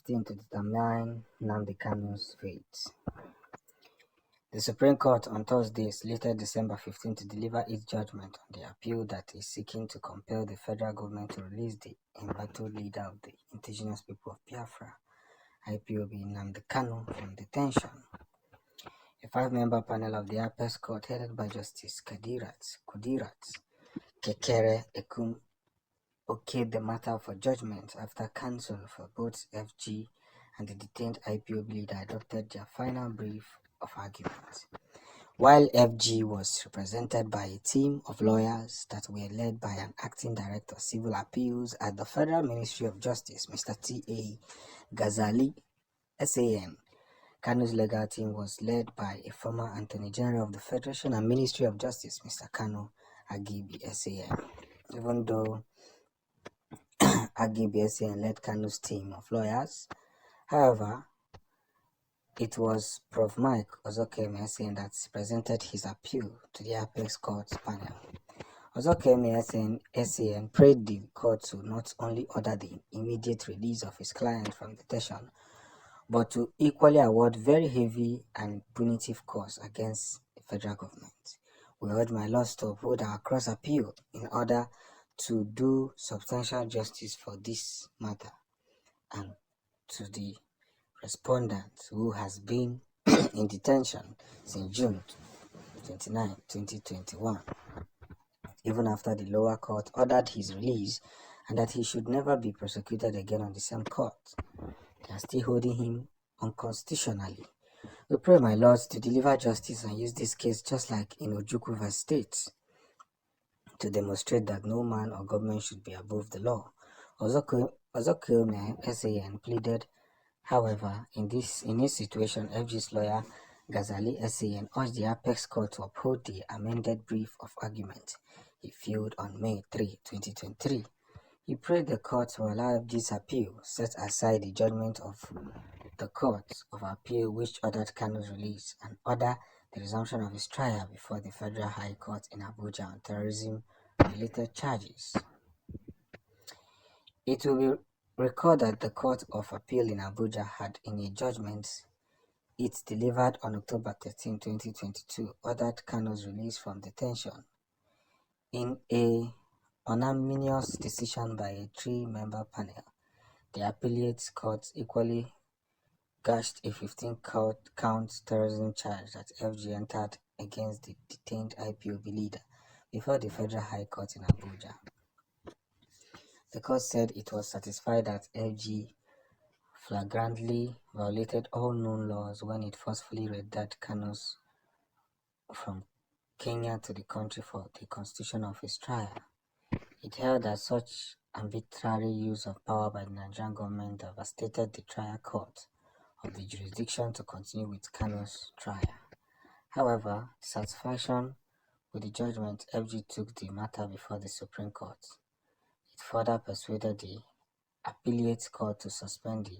15 to determine Nnamdi Kanu's fate. The Supreme Court on Thursday slated December 15 to deliver its judgment on the appeal that is seeking to compel the federal government to release the embattled leader of the indigenous people of Biafra, IPOB Nnamdi Kanu, from detention. A five-member panel of the Apex Court, headed by Justice Kudirat Kekere Ekum, okayed the matter for judgment after counsel for both FG and the detained IPOB leader adopted their final brief of argument. While FG was represented by a team of lawyers that were led by an acting director of civil appeals at the Federal Ministry of Justice, Mr. T.A. Ghazali, SAN, Kanu's legal team was led by a former Attorney General of the Federation and Ministry of Justice, Mr. Kanu Agibi, SAN. Even though Agibi, SAN led Kanu's team of lawyers, however, it was Prof. Mike Ozokeme SAN that presented his appeal to the Apex Court panel. Ozokeme SAN prayed the court to not only order the immediate release of his client from detention, but to equally award very heavy and punitive costs against the federal government. We urge my lords to uphold our cross appeal in order to do substantial justice for this matter and to the respondent who has been in detention since June 29, 2021, even after the lower court ordered his release and that he should never be prosecuted again on the same court. They are still holding him unconstitutionally. We pray, my lords, to deliver justice and use this case just like in Ojukwu River State to demonstrate that no man or government should be above the law. Ozokeme SAN pleaded, however, in this situation, FG's lawyer Ghazali SAN urged the Apex Court to uphold the amended brief of argument he filed on May 3, 2023. He prayed the court to allow FG's appeal, set aside the judgment of the Court of Appeal which ordered Kanu's release, and order the resumption of his trial before the Federal High Court in Abuja on terrorism-related charges. It will be recorded that the Court of Appeal in Abuja had, in a judgment it delivered on October 13, 2022, ordered Kanu's release from detention. In a unanimous decision by a three-member panel, the appellate court equally gashed a 15-count terrorism charge that FG entered against the detained IPOB leader before the Federal High Court in Abuja. The court said it was satisfied that FG flagrantly violated all known laws when it forcefully rendered Kanu's from Kenya to the country for the constitution of his trial. It held that such arbitrary use of power by the Nigerian government devastated the trial court of the jurisdiction to continue with Kanu's trial. However, dissatisfaction with the judgment, FG took the matter before the Supreme Court. It further persuaded the appellate court to suspend the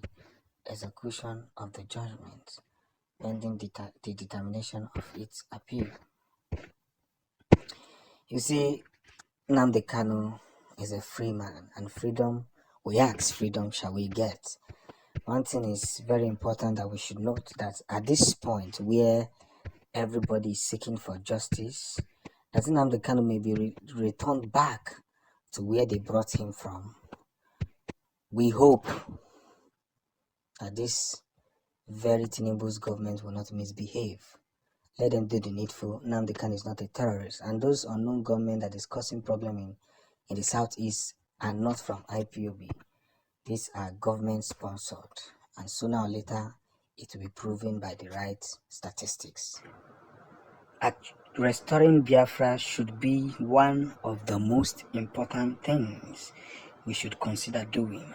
execution of the judgment pending the determination of its appeal. You see, Nnamdi Kanu is a free man, and freedom we ask, freedom shall we get. One thing is very important that we should note, that at this point where everybody is seeking for justice, that Nnamdi Kanu may be returned back to where they brought him from. We hope that this very Tinubu's government will not misbehave. Let them do the needful. Nnamdi Kanu is not a terrorist, and those unknown government that is causing problem in the southeast are not from IPOB. These are government sponsored, and sooner or later it will be proven by the right statistics. Restoring Biafra should be one of the most important things we should consider doing,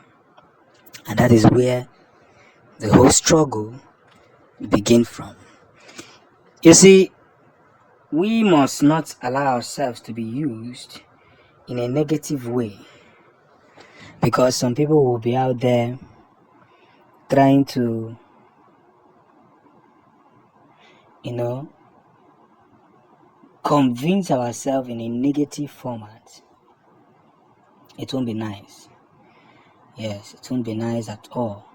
and that is where the whole struggle begins from. You see, we must not allow ourselves to be used in a negative way, because some people will be out there trying to, convince ourselves in a negative format. It won't be nice. Yes, it won't be nice at all.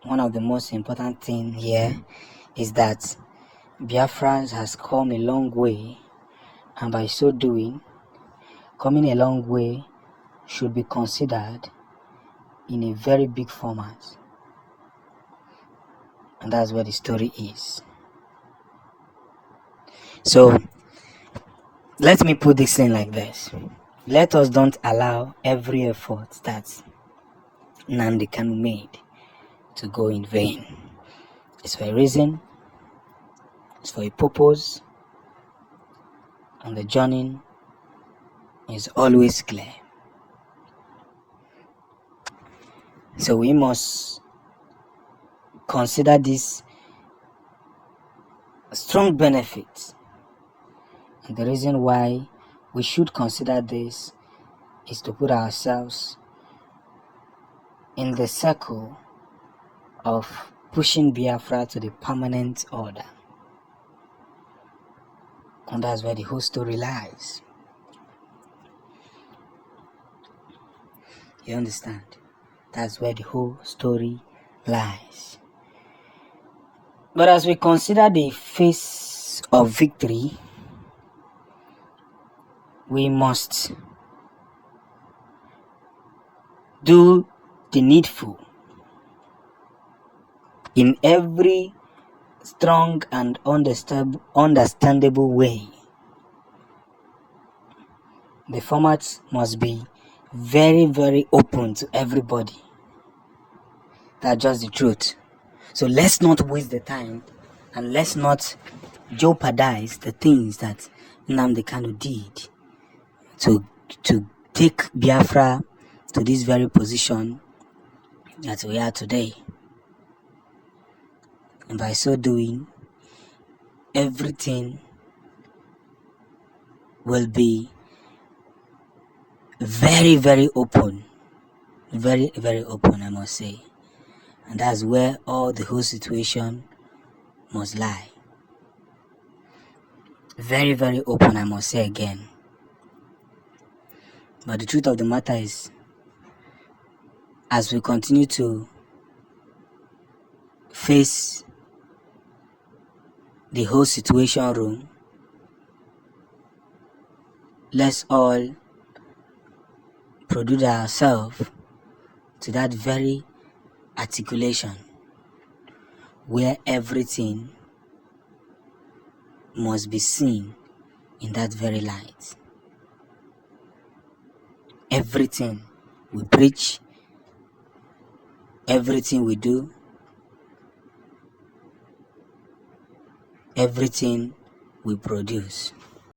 one of the most important thing here is that Biafra has come a long way, and by so doing, coming a long way should be considered in a very big format. And that's where the story is. So let me put this thing like this. Let us don't allow every effort that Nnamdi Kanu made to go in vain. It's for a reason, it's for a purpose, and the journey is always clear. So we must consider this strong benefit. And the reason why we should consider this is to put ourselves in the circle of pushing Biafra to the permanent order. And that's where the whole story lies. You understand? That's where the whole story lies. But as we consider the face of victory, we must do the needful in every strong and understandable way. The format must be very, very open to everybody. That's just the truth. So let's not waste the time, and let's not jeopardize the things that Nnamdi Kanu did to take Biafra to this very position that we are today. And by so doing, everything will be very, very open. Very, very open, I must say. And that's where all the whole situation must lie. Very, very open, I must say again. But the truth of the matter is, as we continue to face the whole situation room, let's all produce ourselves to that very articulation where everything must be seen in that very light. Everything we preach, everything we do, everything we produce